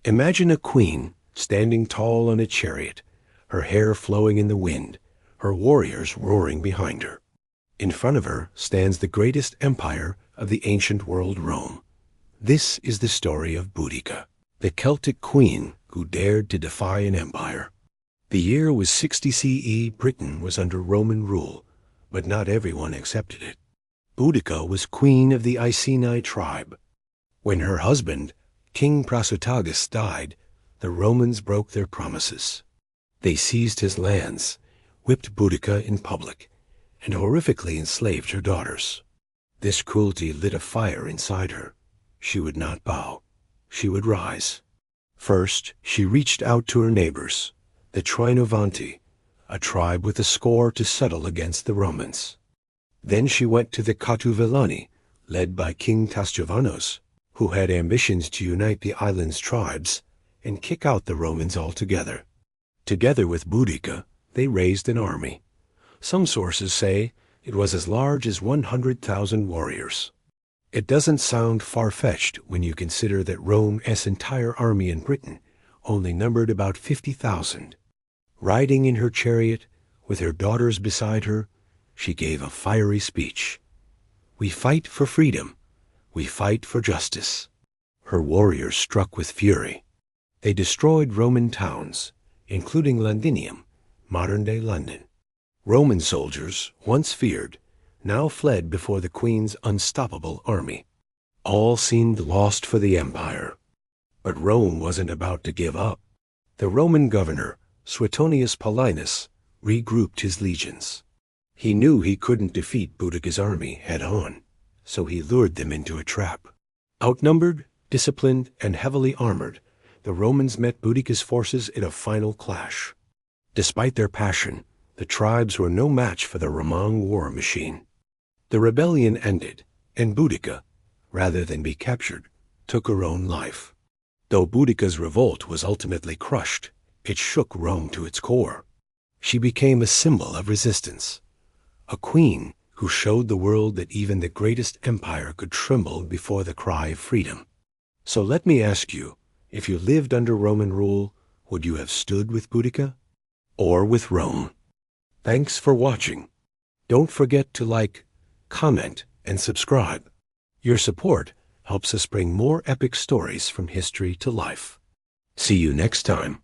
Imagine a queen standing tall on a chariot, her hair flowing in the wind, her warriors roaring behind her. In front of her stands the greatest empire of the ancient world, Rome. This is the story of Boudica, the Celtic queen who dared to defy an empire. The year was 60 CE. Britain was under Roman rule, but not everyone accepted it. Boudica was queen of the Iceni tribe. When her husband, King Prasutagus, died, the Romans broke their promises. They seized his lands, whipped Boudica in public, and horrifically enslaved her daughters. This cruelty lit a fire inside her. She would not bow. She would rise. First, she reached out to her neighbors, the Trinovanti, a tribe with a score to settle against the Romans. Then she went to the Catuvillani, led by King Tasjavanos, who had ambitions to unite the island's tribes and kick out the Romans altogether. Together with Boudica, they raised an army. Some sources say it was as large as 100,000 warriors. It doesn't sound far-fetched when you consider that Rome's entire army in Britain only numbered about 50,000. Riding in her chariot, with her daughters beside her, she gave a fiery speech. "We fight for freedom. We fight for justice." Her warriors struck with fury. They destroyed Roman towns, including Londinium, modern-day London. Roman soldiers, once feared, now fled before the queen's unstoppable army. All seemed lost for the empire. But Rome wasn't about to give up. The Roman governor, Suetonius Paulinus, regrouped his legions. He knew he couldn't defeat Boudica's army head-on, so he lured them into a trap. Outnumbered, disciplined, and heavily armored, the Romans met Boudica's forces in a final clash. Despite their passion, the tribes were no match for the Roman war machine. The rebellion ended, and Boudica, rather than be captured, took her own life. Though Boudica's revolt was ultimately crushed, it shook Rome to its core. She became a symbol of resistance, a queen who showed the world that even the greatest empire could tremble before the cry of freedom. So let me ask you, if you lived under Roman rule, would you have stood with Boudica or with Rome? Thanks for watching. Don't forget to like, comment, and subscribe. Your support helps us bring more epic stories from history to life. See you next time.